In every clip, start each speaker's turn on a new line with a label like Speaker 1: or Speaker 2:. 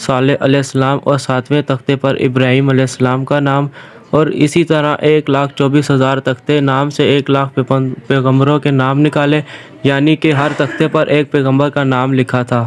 Speaker 1: صالح علیہ السلام اور 7ویں تختے پر ابراہیم علیہ السلام کا نام، اور اسی طرح 1,24,000 تختے نام سے 1,00,000 پیغمبروں کے نام نکالے، یعنی کہ ہر تختے پر ایک پیغمبر کا نام لکھا تھا۔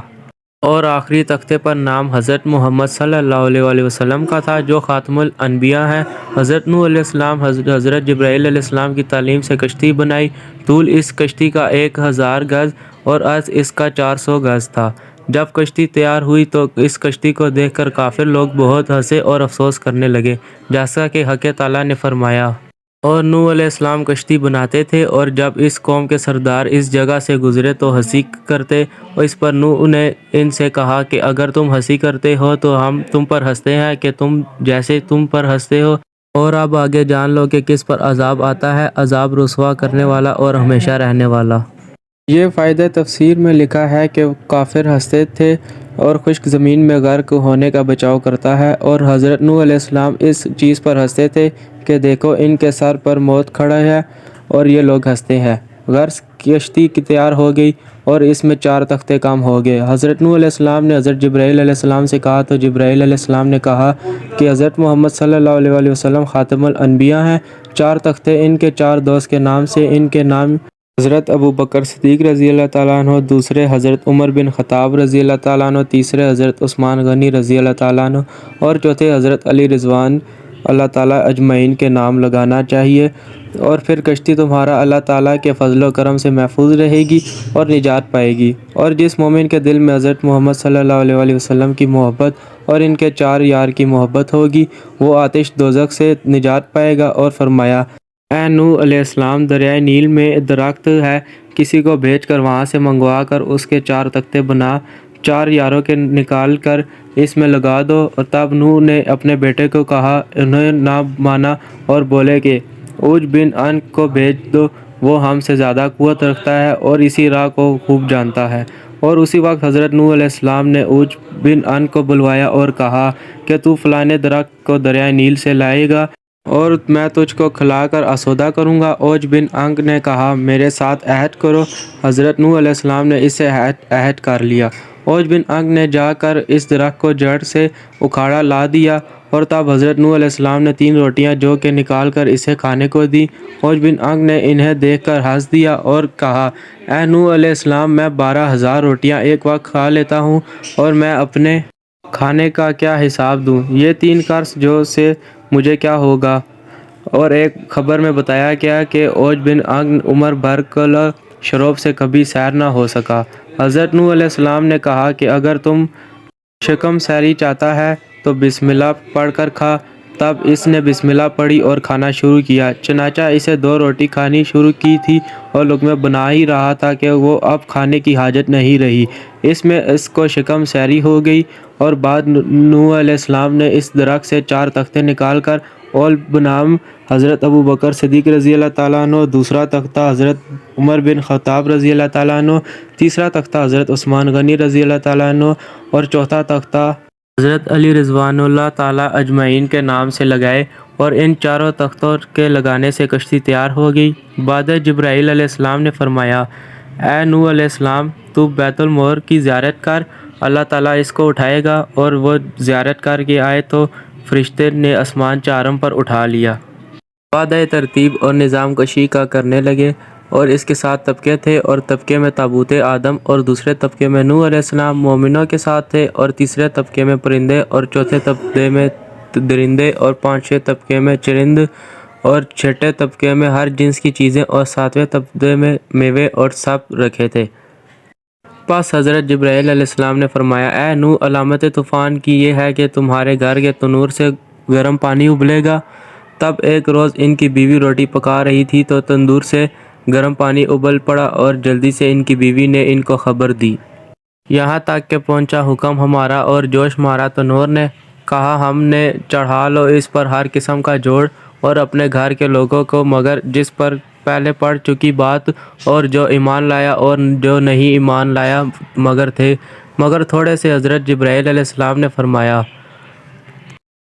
Speaker 1: اور آخری تختے پر نام حضرت محمد صلی اللہ علیہ وسلم کا تھا، جو خاتم الانبیاء ہیں۔ حضرت نوح علیہ السلام حضرت جبرائیل علیہ السلام کی تعلیم سے کشتی بنائی۔ طول اس کشتی کا 1,000 گز اور عرض اس کا 400 گز تھا۔ جب کشتی تیار ہوئی تو اس کشتی کو دیکھ کر کافر لوگ بہت ہنسے اور افسوس کرنے لگے، جیسا کہ حق تعالیٰ نے فرمایا۔ اور نوح علیہ السلام کشتی بناتے تھے، اور جب اس قوم کے سردار اس جگہ سے گزرے تو ہنسی کرتے، اور اس پر نوح نے ان سے کہا کہ اگر تم ہنسی کرتے ہو تو ہم تم پر ہنستے ہیں کہ تم جیسے تم پر ہنستے ہو، اور اب آگے جان لو کہ کس پر عذاب آتا ہے، عذاب رسوا کرنے والا اور ہمیشہ رہنے والا۔ یہ فائدہ تفسیر میں لکھا ہے کہ کافر ہنستے تھے اور خشک زمین میں غرق ہونے کا بچاؤ کرتا ہے، اور حضرت نوح علیہ السلام اس چیز پر ہنستے تھے کہ دیکھو ان کے سر پر موت کھڑا ہے اور یہ لوگ ہنستے ہیں۔ غرض کشتی تیار ہو گئی اور اس میں 4 تختے کام ہو گئے۔ حضرت نوح علیہ السلام نے حضرت جبرائیل علیہ السلام سے کہا تو جبرائیل علیہ السلام نے کہا کہ حضرت محمد صلی اللہ علیہ وسلم خاتم الانبیاء ہیں۔ 4 تختے ان کے 4 دوست کے نام سے، ان کے نام حضرت ابو بکر صدیق رضی اللہ تعالیٰ عنہ، دوسرے حضرت عمر بن خطاب رضی اللہ تعالیٰ عنہ، تیسرے حضرت عثمان غنی رضی اللہ تعالیٰ عنہ، اور چوتھے حضرت علی رضوان اللہ تعالیٰ اجمعین کے نام لگانا چاہیے، اور پھر کشتی تمہارا اللہ تعالیٰ کے فضل و کرم سے محفوظ رہے گی اور نجات پائے گی۔ اور جس مومن کے دل میں حضرت محمد صلی اللہ علیہ وسلم کی محبت اور ان کے 4 یار کی محبت ہوگی، وہ آتش دوزخ سے نجات پائے گا۔ اور فرمایا، اے نوح علیہ السلام، دریائے نیل میں درخت ہے، کسی کو بھیج کر وہاں سے منگوا کر اس کے 4 تختے بنا 4 یاروں کے نکال کر اس میں لگا دو۔ اور تب نوح نے اپنے بیٹے کو کہا، انہیں نہ مانا اور بولے کہ اوج بن انق کو بھیج دو، وہ ہم سے زیادہ قوت رکھتا ہے اور اسی راہ کو خوب جانتا ہے۔ اور اسی وقت حضرت نوح علیہ السلام نے اوج بن انق کو بلوایا اور کہا کہ تو فلانے درخت کو دریائے نیل سے لائے گا اور میں تجھ کو کھلا کر آسودہ کروں گا۔ اوج بن انق نے کہا، میرے ساتھ عہد کرو۔ حضرت نوح علیہ السلام نے اس سے عہد کر لیا۔ اوج بن انق نے جا کر اس درخت کو جڑ سے اکھاڑا لا دیا، اور تب حضرت نوح علیہ السلام نے 3 روٹیاں جو کہ نکال کر اسے کھانے کو دی۔ اوج بن انق نے انہیں دیکھ کر ہنس دیا اور کہا، اے نوح علیہ السلام، میں 12,000 روٹیاں ایک وقت کھا لیتا ہوں اور میں اپنے کھانے کا کیا حساب دوں؟ یہ 3 قرص جو سے مجھے کیا ہوگا؟ اور ایک خبر میں بتایا گیا کہ اوج بن انق عمر بھر کل شروب سے کبھی سیر نہ ہو سکا۔ حضرت نوح علیہ السلام نے کہا کہ اگر تم شکم سیری چاہتا ہے تو بسم اللہ پڑھ کر کھا۔ تب اس نے بسم اللہ پڑھی اور کھانا شروع کیا، چنانچہ اسے 2 روٹی کھانی شروع کی تھی اور لقمے بنا ہی رہا تھا کہ وہ اب کھانے کی حاجت نہیں رہی۔ اس میں اس کو شکم سیری ہو گئی، اور بعد نوح علیہ السلام نے اس درخت سے 4 تختے نکال کر اول بنام حضرت ابو بکر صدیق رضی اللہ تعالیٰ عنہ، دوسرا تختہ حضرت عمر بن خطاب رضی اللہ تعالیٰ عنہ، تیسرا تختہ حضرت عثمان غنی رضی اللہ تعالیٰ عنہ، اور چوتھا تختہ حضرت علی رضوان اللہ تعالیٰ اجمعین کے نام سے لگائے، اور ان 4 تختوں کے لگانے سے کشتی تیار ہو گئی۔ بعد جبرائیل علیہ السلام نے فرمایا، اے نوح علیہ السلام، تو بیت المور کی زیارت کر، اللہ تعالیٰ اس کو اٹھائے گا۔ اور وہ زیارت کر کے آئے تو فرشتے نے آسمان چارم پر اٹھا لیا۔ وعدہ ترتیب اور نظام کشی کا کرنے لگے، اور اس کے 7 طبقے تھے، اور طبقے میں تابوت آدم، اور دوسرے طبقے میں نوح علیہ السلام مومنوں کے ساتھ تھے، اور تیسرے طبقے میں پرندے، اور چوتھے طبقے میں درندے، اور 5ویں طبقے میں چرند، اور 6 طبقے میں ہر جنس کی چیزیں، اور 7ویں طبقے میں میوے اور سب رکھے تھے۔ پس حضرت جبرائیل علیہ السلام نے فرمایا، اے نوح، علامت طوفان کی یہ ہے کہ تمہارے گھر کے تنور سے گرم پانی ابلے گا۔ تب ایک روز ان کی بیوی روٹی پکا رہی تھی تو تندور سے گرم پانی ابل پڑا، اور جلدی سے ان کی بیوی نے ان کو خبر دی۔ یہاں تک کہ پہنچا حکم ہمارا، اور جوش مارا تنور نے کہا، ہم نے چڑھا لو اس پر ہر قسم کا جوڑ اور اپنے گھر کے لوگوں کو، مگر جس پر پہلے پڑ چکی بات، اور جو ایمان لایا اور جو نہیں ایمان لایا مگر تھے، مگر تھوڑے سے۔ حضرت جبرائیل علیہ السلام نے فرمایا،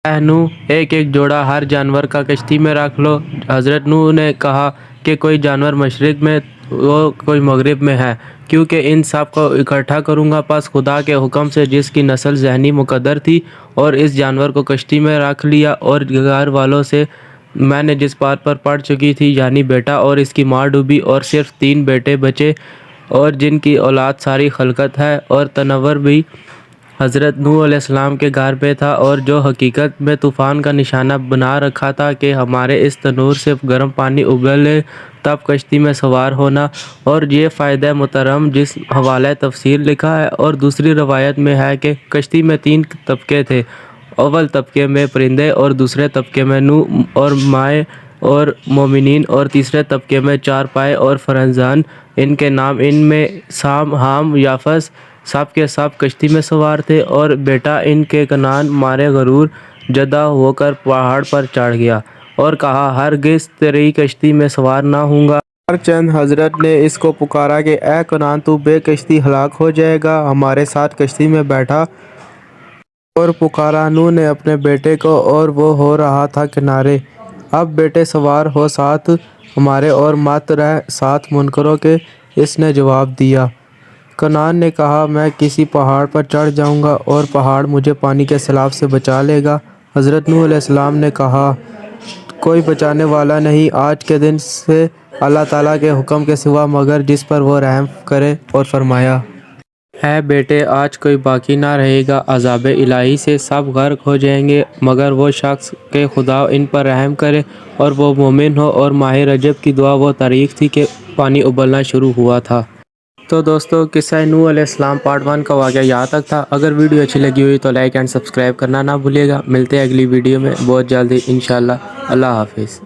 Speaker 1: اے نوح، ایک جوڑا ہر جانور کا کشتی میں رکھ لو۔ حضرت نوح نے کہا کہ کوئی جانور مشرق میں وہ کوئی مغرب میں ہے، کیونکہ ان سب کو اکٹھا کروں گا۔ پس خدا کے حکم سے جس کی نسل ذہنی مقدر تھی اور اس جانور کو کشتی میں رکھ لیا، اور گھر والوں سے میں نے جس بات پر پڑھ چکی تھی، یعنی بیٹا اور اس کی ماں ڈوبی، اور صرف 3 بیٹے بچے، اور جن کی اولاد ساری خلقت ہے۔ اور تنور بھی حضرت نوح علیہ السلام کے گھر پہ تھا، اور جو حقیقت میں طوفان کا نشانہ بنا رکھا تھا کہ ہمارے اس تنور سے گرم پانی ابلے تب کشتی میں سوار ہونا۔ اور یہ فائدہ محترم جس حوالہ تفسیر لکھا ہے، اور دوسری روایت میں ہے کہ کشتی میں 3 طبقے تھے، اول طبقے میں پرندے، اور دوسرے طبقے میں نوح اور مائع اور مومنین، اور تیسرے طبقے میں 4 پائے اور فرزند، ان کے نام ان میں سام، حام، یافس، سب کے سب کشتی میں سوار تھے۔ اور بیٹا ان کے کنعان مارے غرور زدہ ہو کر پہاڑ پر چڑھ گیا اور کہا، ہرگز تیری کشتی میں سوار نہ ہوں گا۔ چند حضرت نے اس کو پکارا کہ اے کنعان، تو بے کشتی ہلاک ہو جائے گا، ہمارے ساتھ کشتی میں بیٹھا۔ اور پکارا نوح نے اپنے بیٹے کو، اور وہ ہو رہا تھا کنارے، اب بیٹے سوار ہو ساتھ ہمارے، اور مت رہ ساتھ منکروں کے۔ اس نے جواب دیا، کنعان نے کہا، میں کسی پہاڑ پر چڑھ جاؤں گا اور پہاڑ مجھے پانی کے سیلاب سے بچا لے گا۔ حضرت نوح علیہ السلام نے کہا، کوئی بچانے والا نہیں آج کے دن سے اللہ تعالیٰ کے حکم کے سوا مگر جس پر وہ رحم کرے۔ اور فرمایا، اے بیٹے، آج کوئی باقی نہ رہے گا، عذاب الہی سے سب غرق ہو جائیں گے مگر وہ شخص کہ خدا ان پر رحم کرے اور وہ مومن ہو۔ اور ماہ رجب کی دعا وہ تاریخ تھی کہ پانی ابلنا شروع ہوا تھا۔ تو دوستو، قصہ نوح علیہ السلام پارٹ 1 کا واقعہ یہاں تک تھا۔ اگر ویڈیو اچھی لگی ہوئی تو لائک اینڈ سبسکرائب کرنا نہ بھولیے گا۔ ملتے ہیں اگلی ویڈیو میں بہت جلدی انشاءاللہ۔ اللہ حافظ۔